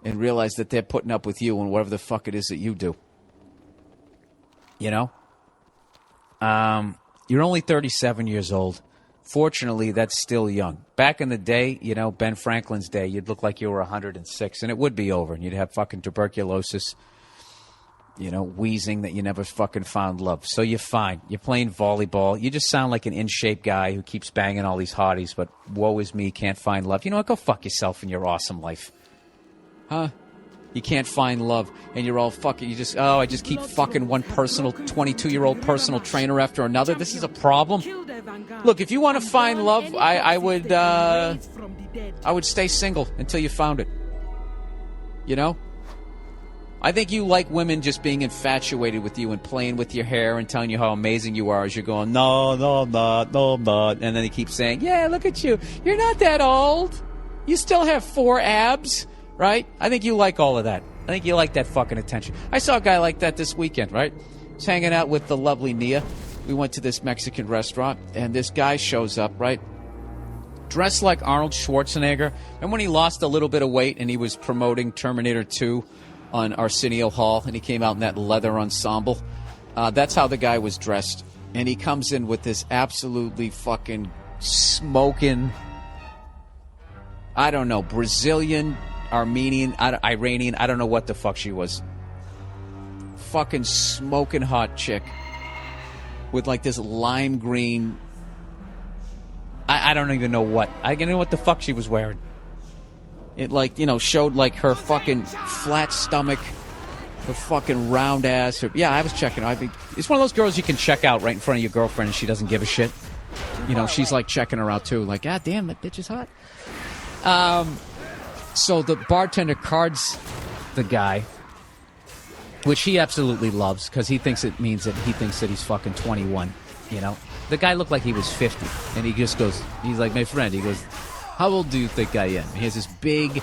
and realize that they're putting up with you and whatever the fuck it is that you do. You know? You're only 37 years old. Fortunately, that's still young. Back in the day, you know, Ben Franklin's day, you'd look like you were 106, and it would be over, and you'd have fucking tuberculosis, you know, wheezing that you never fucking found love. So you're fine. You're playing volleyball. You just sound like an in-shape guy who keeps banging all these hotties, but woe is me, can't find love. You know what? Go fuck yourself in your awesome life. Huh? You can't find love, and you're all fucking, I just keep fucking one 22-year-old personal trainer after another. This is a problem. Look, if you want to find love, I would stay single until you found it. You know? I think you like women just being infatuated with you and playing with your hair and telling you how amazing you are as you're going, no, I'm not. And then they keep saying, yeah, look at you. You're not that old. You still have 4 abs. Right? I think you like all of that. I think you like that fucking attention. I saw a guy like that this weekend, right? I was hanging out with the lovely Nia. We went to this Mexican restaurant, and this guy shows up, right? Dressed like Arnold Schwarzenegger. And when he lost a little bit of weight and he was promoting Terminator 2 on Arsenio Hall, and he came out in that leather ensemble, that's how the guy was dressed. And he comes in with this absolutely fucking smoking, I don't know, Brazilian, Armenian, Iranian, I don't know what the fuck she was. Fucking smoking hot chick with like this lime green, I don't even know what. I don't know what the fuck she was wearing. It like, you know, showed like her fucking flat stomach, her fucking round ass. Yeah, I was checking. It's one of those girls you can check out right in front of your girlfriend and she doesn't give a shit. You know, she's like checking her out too. Like, God damn, that bitch is hot. So the bartender cards the guy, which he absolutely loves because he thinks it means that he thinks that he's fucking 21, you know? The guy looked like he was 50, and he just goes, he's like, my friend, he goes, how old do you think I am? He has this big,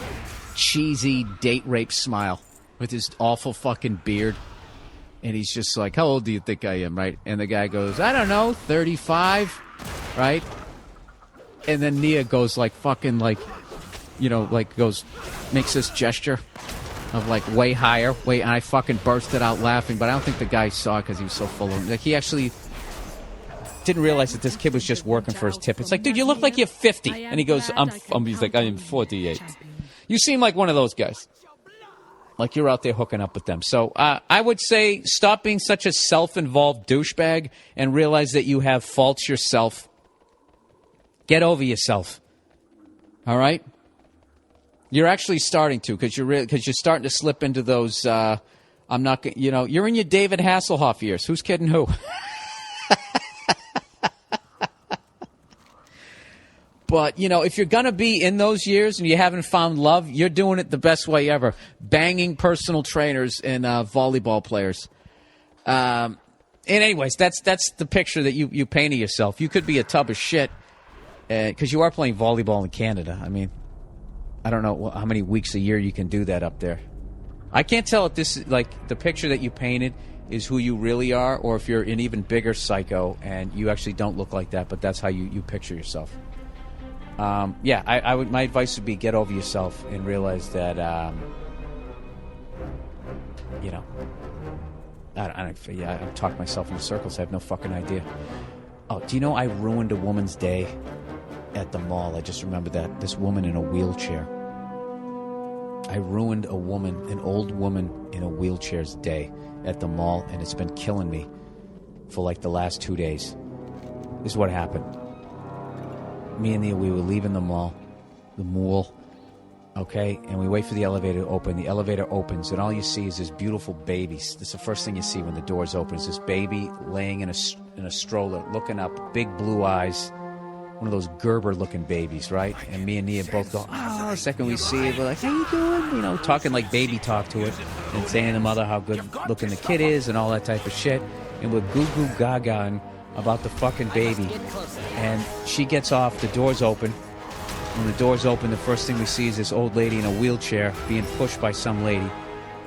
cheesy, date rape smile with his awful fucking beard, and he's just like, how old do you think I am, right? And the guy goes, I don't know, 35, right? And then Nia goes like fucking like, you know, like goes, makes this gesture of like way higher, and I fucking bursted out laughing, but I don't think the guy saw it because he was so full of, like he actually didn't realize that this kid was just working for his tip. It's like, dude, you look like you're 50, and he goes, he's like, I am 48. You seem like one of those guys, like you're out there hooking up with them. So I would say stop being such a self-involved douchebag and realize that you have faults yourself. Get over yourself. All right. You're actually starting to, because you're starting to slip into those. I'm not, you know, you're in your David Hasselhoff years. Who's kidding who? But you know, if you're gonna be in those years and you haven't found love, you're doing it the best way ever: banging personal trainers and volleyball players. And anyways, that's the picture that you paint of yourself. You could be a tub of shit because you are playing volleyball in Canada. I mean, I don't know how many weeks a year you can do that up there. I can't tell if this is like the picture that you painted is who you really are, or if you're an even bigger psycho and you actually don't look like that, but that's how you picture yourself. Yeah, I would. My advice would be get over yourself and realize that, you know, I'm talking myself in circles. I have no fucking idea. Oh, do you know I ruined a woman's day at the mall? I just remembered that. This woman in a wheelchair. I ruined a woman, an old woman in a wheelchair's day at the mall, and it's been killing me for like the last 2 days. This is what happened. Me and Nia, we were leaving the mall, okay, and we wait for the elevator to open. The elevator opens, and all you see is this beautiful baby. That's the first thing you see when the doors open, is this baby laying in a stroller, looking up, big blue eyes, one of those Gerber-looking babies, right? And me and Nia both go, oh, the second we see it, we're like, how you doing? You know, talking like baby talk to it, and saying to the mother how good-looking the kid is and all that type of shit, and we're goo-goo-gaga about the fucking baby. And she gets off, the doors open. When the doors open, the first thing we see is this old lady in a wheelchair being pushed by some lady.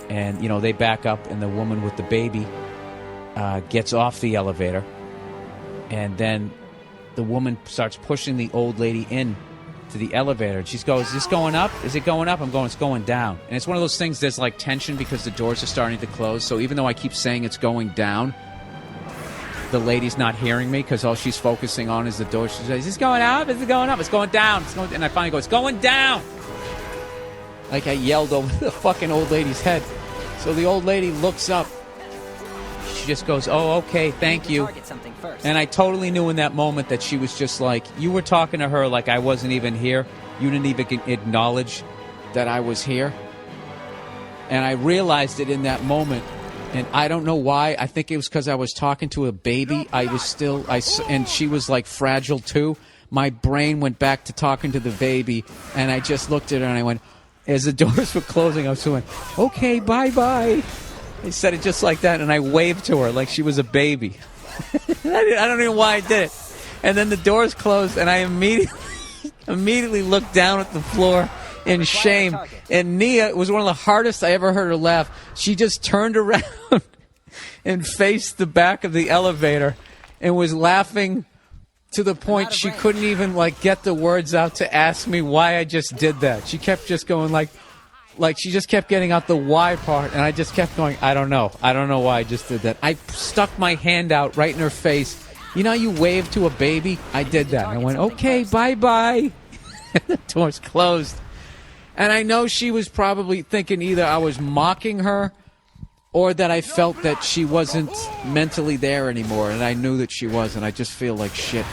And, you know, they back up, and the woman with the baby gets off the elevator. And then the woman starts pushing the old lady in to the elevator. And she goes, is this going up? Is it going up? I'm going, it's going down. And it's one of those things, there's like tension because the doors are starting to close. So even though I keep saying it's going down, the lady's not hearing me because all she's focusing on is the door. She says, is this going up? Is it going up? It's going down. It's going, and I finally go, it's going down. Like I yelled over the fucking old lady's head. So the old lady looks up. She just goes, oh, okay, thank you. And I totally knew in that moment that she was just like, you were talking to her like I wasn't even here. You didn't even acknowledge that I was here. And I realized it in that moment. And I don't know why. I think it was because I was talking to a baby. And she was like fragile too. My brain went back to talking to the baby. And I just looked at her and I went, as the doors were closing, I was going, okay, bye-bye. I said it just like that, and I waved to her like she was a baby. I don't know why I did it. And then the doors closed, and I immediately looked down at the floor in shame. And Nia, it was one of the hardest I ever heard her laugh. She just turned around and faced the back of the elevator and was laughing to the point she couldn't even like get the words out to ask me why I just did that. She kept just going like she just kept getting out the why part, and I just kept going, I don't know why I just did that. I stuck my hand out right in her face. You know how you wave to a baby? I did that. I went, okay, bye-bye. The door's closed. And I know she was probably thinking either I was mocking her or that I felt that she wasn't mentally there anymore, and I knew that she was, and I just feel like shit.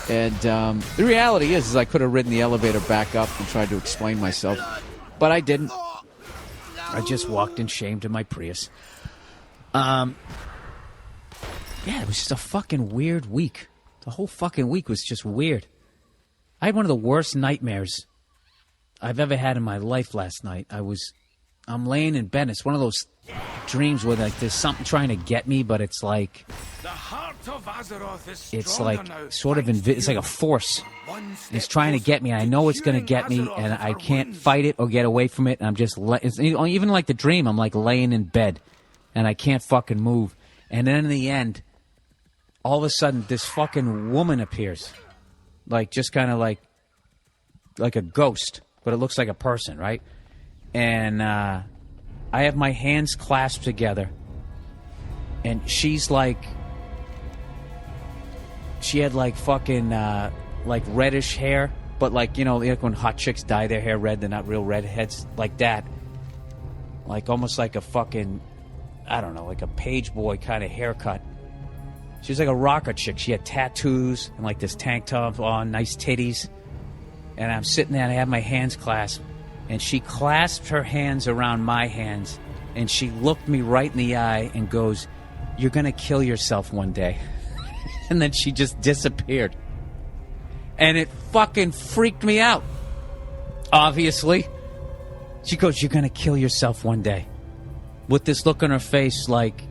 And the reality is I could have ridden the elevator back up and tried to explain myself, but I didn't. I just walked in shame to my Prius. Yeah, it was just a fucking weird week. The whole fucking week was just weird. I had one of the worst nightmares I've ever had in my life last night. I'm laying in bed. It's one of those dreams where like there's something trying to get me, but it's like it's like sort of it's like a force. It's trying to get me. I know it's going to get me, and I can't fight it or get away from it. And I'm just even like the dream. I'm like laying in bed, and I can't fucking move. And then in the end, all of a sudden, this fucking woman appears, like just kind of like a ghost, but it looks like a person, right? And I have my hands clasped together, and she's like, she had like fucking like reddish hair, but like, you know, like when hot chicks dye their hair red, they're not real redheads, like that, like almost like a fucking, I don't know, like a page boy kind of haircut. She was like a rocker chick. She had tattoos and like this tank top on, nice titties. And I'm sitting there and I have my hands clasped. And she clasped her hands around my hands. And she looked me right in the eye and goes, "You're going to kill yourself one day." And then she just disappeared. And it fucking freaked me out. Obviously. She goes, "You're going to kill yourself one day." With this look on her face like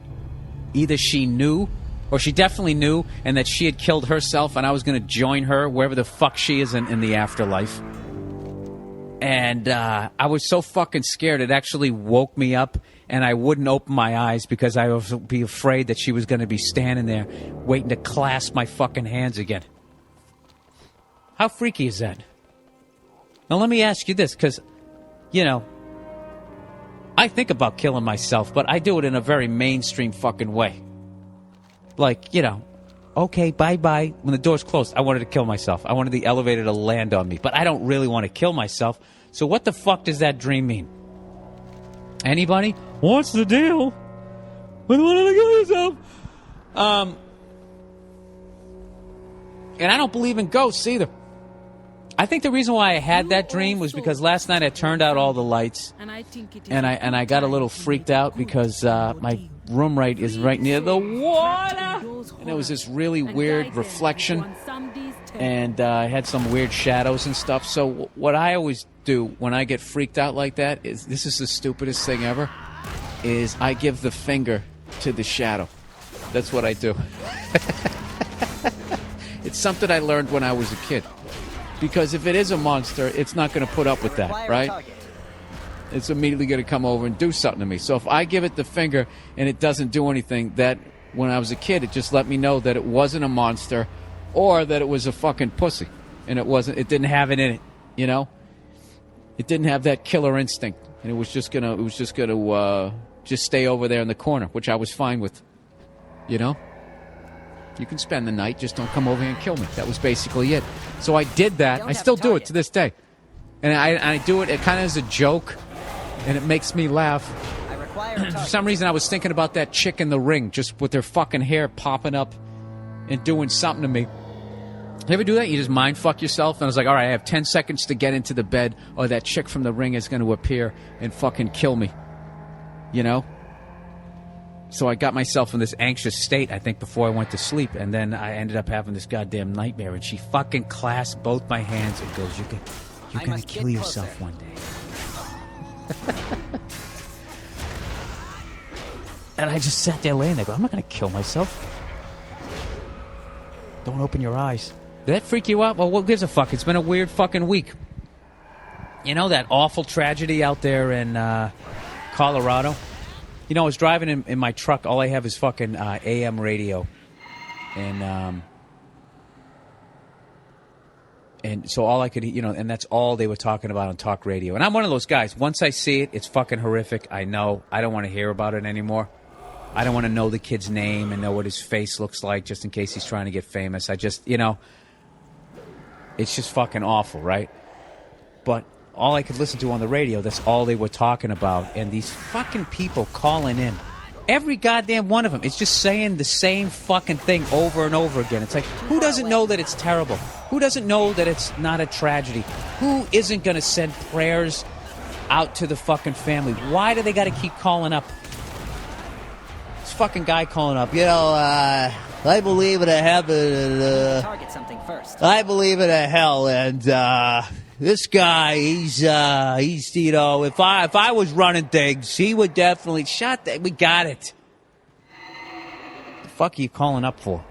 either she knew, or she definitely knew, and that she had killed herself and I was going to join her wherever the fuck she is in the afterlife. And I was so fucking scared, it actually woke me up, and I wouldn't open my eyes because I would be afraid that she was going to be standing there waiting to clasp my fucking hands again. How freaky is that? Now let me ask you this, because, you know, I think about killing myself, but I do it in a very mainstream fucking way. Like, you know, okay, bye-bye. When the door's closed, I wanted to kill myself. I wanted the elevator to land on me. But I don't really want to kill myself. So what the fuck does that dream mean? Anybody? What's the deal? When you want to kill yourself? And I don't believe in ghosts either. I think the reason why I had that dream was because last night I turned out all the lights. And I got a little freaked out because my room is right near the water. And it was this really weird reflection. And I had some weird shadows and stuff. So what I always do when I get freaked out like that is, this is the stupidest thing ever, is I give the finger to the shadow. That's what I do. It's something I learned when I was a kid. Because if it is a monster, it's not going to put up with that, right? It's immediately going to come over and do something to me. So if I give it the finger and it doesn't do anything, that when I was a kid, it just let me know that it wasn't a monster or that it was a fucking pussy. and it didn't have it in it, you know? It didn't have that killer instinct, and it was just gonna just stay over there in the corner, which I was fine with, you know? You can spend the night, just don't come over here and kill me. That was basically it. So I did that. I still do it to this day. And I do it kind of as a joke, and it makes me laugh. For some reason, I was thinking about that chick in the ring, just with their fucking hair popping up and doing something to me. You ever do that? You just mind fuck yourself? And I was like, all right, I have 10 seconds to get into the bed, or that chick from the ring is going to appear and fucking kill me. You know? So I got myself in this anxious state, I think, before I went to sleep. And then I ended up having this goddamn nightmare. And she fucking clasped both my hands and goes, you're going to kill yourself one day. And I just sat there laying there. I'm not going to kill myself. Don't open your eyes. Did that freak you out? Well, what gives a fuck? It's been a weird fucking week. You know that awful tragedy out there in Colorado? You know, I was driving in my truck. All I have is fucking AM radio. And so all I could, you know, and that's all they were talking about on talk radio. And I'm one of those guys. Once I see it, it's fucking horrific. I know. I don't want to hear about it anymore. I don't want to know the kid's name and know what his face looks like just in case he's trying to get famous. I just, you know, it's just fucking awful, right? But all I could listen to on the radio, that's all they were talking about. And these fucking people calling in, every goddamn one of them is just saying the same fucking thing over and over again. It's like, who doesn't know that it's terrible? Who doesn't know that it's not a tragedy? Who isn't going to send prayers out to the fucking family? Why do they got to keep calling up? This fucking guy calling up, you know, I believe in a heaven. Target something first. I believe in a hell, and this guy, he's you know, if I was running things, he would definitely shut that. We got it. The fuck are you calling up for?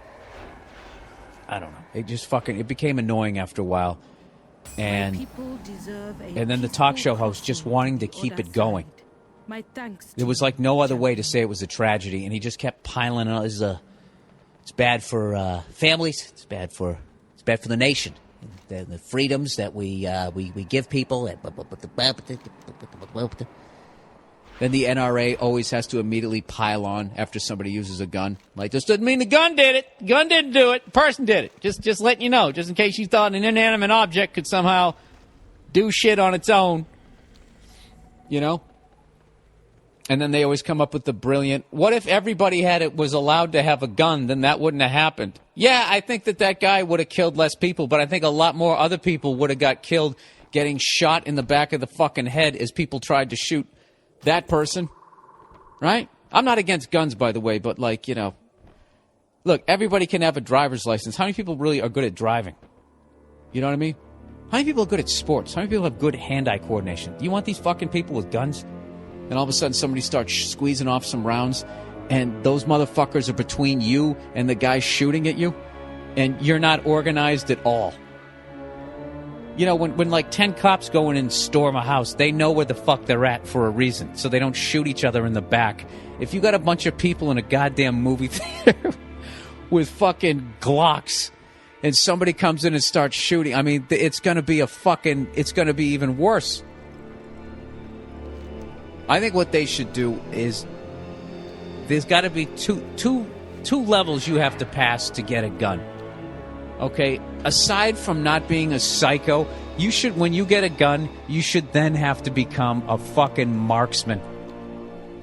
I don't know. It became annoying after a while, and then the talk show host just wanting to keep it going. There was like no other way to say it was a tragedy, and he just kept piling on. It's bad for families. It's bad for the nation. The freedoms that we give people. Then the NRA always has to immediately pile on after somebody uses a gun. Like, this doesn't mean the gun did it. The gun didn't do it. The person did it. Just letting you know, just in case you thought an inanimate object could somehow do shit on its own. You know? And then they always come up with the brilliant, what if everybody was allowed to have a gun, then that wouldn't have happened. Yeah, I think that guy would have killed less people, but I think a lot more other people would have got killed getting shot in the back of the fucking head as people tried to shoot that person. Right? I'm not against guns, by the way, but like, you know, look, everybody can have a driver's license. How many people really are good at driving? You know what I mean? How many people are good at sports? How many people have good hand-eye coordination? Do you want these fucking people with guns? And all of a sudden somebody starts squeezing off some rounds, and those motherfuckers are between you and the guy shooting at you, and you're not organized at all. You know, when like 10 cops go in and storm a house, they know where the fuck they're at for a reason, so they don't shoot each other in the back. If you got a bunch of people in a goddamn movie theater with fucking Glocks, and somebody comes in and starts shooting, I mean, it's going to be even worse. I think what they should do is there's got to be two levels you have to pass to get a gun. Okay? Aside from not being a psycho, you should, when you get a gun, you should then have to become a fucking marksman.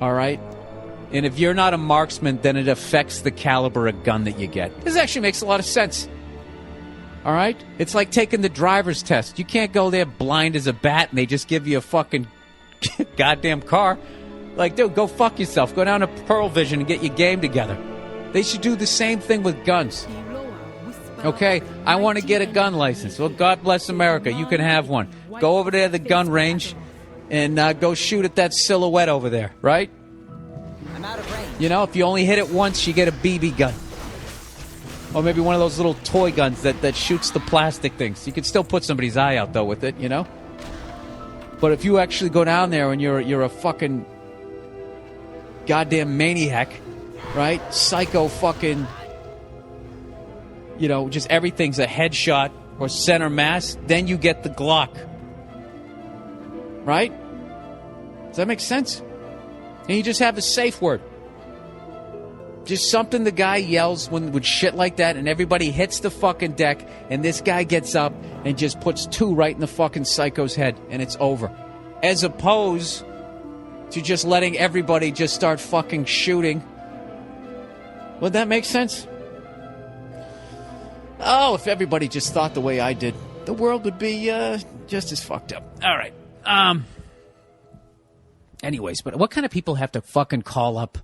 All right? And if you're not a marksman, then it affects the caliber of gun that you get. This actually makes a lot of sense. All right? It's like taking the driver's test. You can't go there blind as a bat and they just give you a fucking goddamn car. Like, dude, go fuck yourself. Go down to Pearl Vision and get your game together. They should do the same thing with guns. Okay, I want to get a gun license. Well, God bless America. You can have one. Go over there to the gun range and go shoot at that silhouette over there, right? I'm out of range. You know, if you only hit it once, you get a BB gun. Or maybe one of those little toy guns that shoots the plastic things. You can still put somebody's eye out, though, with it, you know? But if you actually go down there and you're a fucking goddamn maniac, right? Psycho fucking, you know, just everything's a headshot, or center mass, then you get the Glock. Right? Does that make sense? And you just have a safe word. Just something the guy yells with shit like that, and everybody hits the fucking deck, and this guy gets up and just puts 2 right in the fucking psycho's head, and it's over. As opposed to just letting everybody just start fucking shooting. Would that make sense? Oh, if everybody just thought the way I did, the world would be just as fucked up. All right. Anyways, but what kind of people have to fucking call up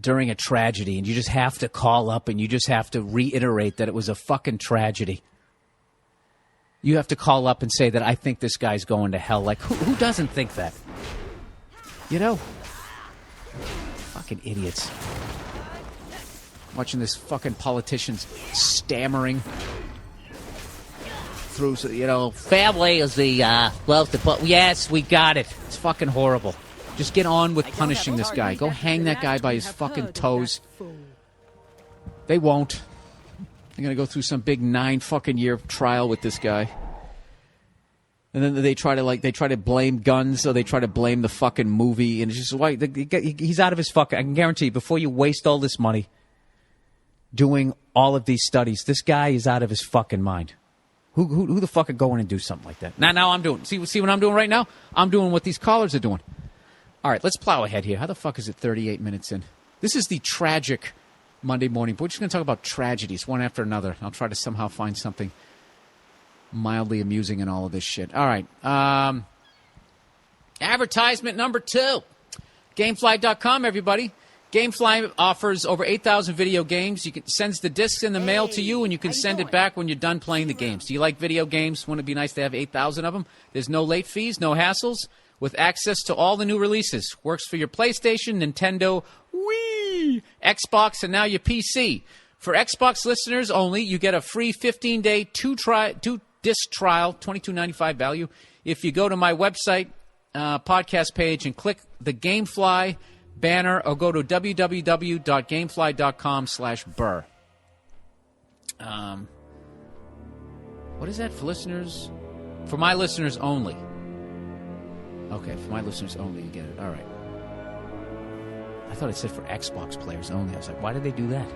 during a tragedy, and you just have to call up and you just have to reiterate that it was a fucking tragedy? You have to call up and say that I think this guy's going to hell. Like, who doesn't think that? You know? Fucking idiots. Watching this fucking politicians stammering through, family is the, yes, we got it. It's fucking horrible. Just get on with punishing this guy. Go hang that guy by his fucking toes. They won't. They're going to go through some big 9 fucking year trial with this guy. And then they try to blame guns, or they try to blame the fucking movie. And it's just, why, he's out of his fucking, I can guarantee you, before you waste all this money doing all of these studies, this guy is out of his fucking mind. Who the fuck could go in and do something like that? Now I'm doing, see what I'm doing right now? I'm doing what these callers are doing. All right, let's plow ahead here. How the fuck is it 38 minutes in? This is the tragic Monday morning. We're just going to talk about tragedies, one after another. I'll try to somehow find something mildly amusing in all of this shit. All right. Advertisement number 2. Gamefly.com, everybody. Gamefly offers over 8,000 video games. Sends the discs in the mail to you, and you can send it back when you're done playing the games. Do you like video games? Wouldn't it be nice to have 8,000 of them? There's no late fees, no hassles, with access to all the new releases. Works for your PlayStation, Nintendo, Wii, Xbox, and now your PC. For Xbox listeners only, you get a free 15-day 2-disc trial, $22.95 value. If you go to my website, podcast page, and click the Gamefly banner, or go to www.gamefly.com/burr. What is that for listeners? For my listeners only. Okay, for my listeners only, you get it. All right. I thought it said for Xbox players only. I was like, why did they do that?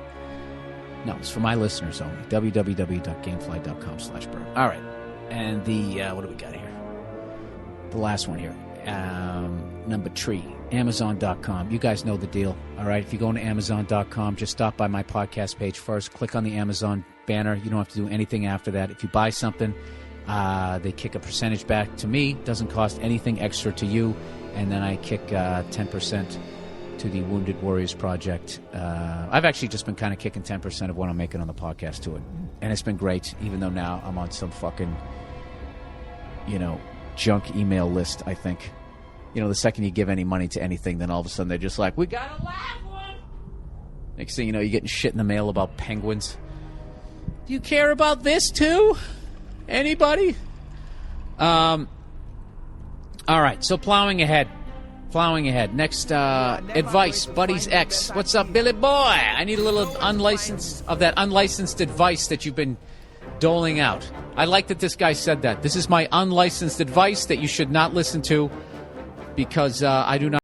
No, it's for my listeners only. www.gamefly.com/burr. All right. And the, what do we got here? The last one here. Number 3, Amazon.com. You guys know the deal, all right? If you go to Amazon.com, just stop by my podcast page first. Click on the Amazon banner. You don't have to do anything after that. If you buy something, they kick a percentage back to me. Doesn't cost anything extra to you. And then I kick 10% to the Wounded Warriors Project. I've actually just been kind of kicking 10% of what I'm making on the podcast to it. And it's been great, even though now I'm on some fucking, junk email list, I think. The second you give any money to anything, then all of a sudden they're just like, we got a live one! Next thing you know, you're getting shit in the mail about penguins. Do you care about this too? Anybody? All right, so plowing ahead. Next, advice, Buddy's X. What's up, Billy boy? I need a little that unlicensed advice that you've been doling out. I like that this guy said that. This is my unlicensed advice that you should not listen to, because I do not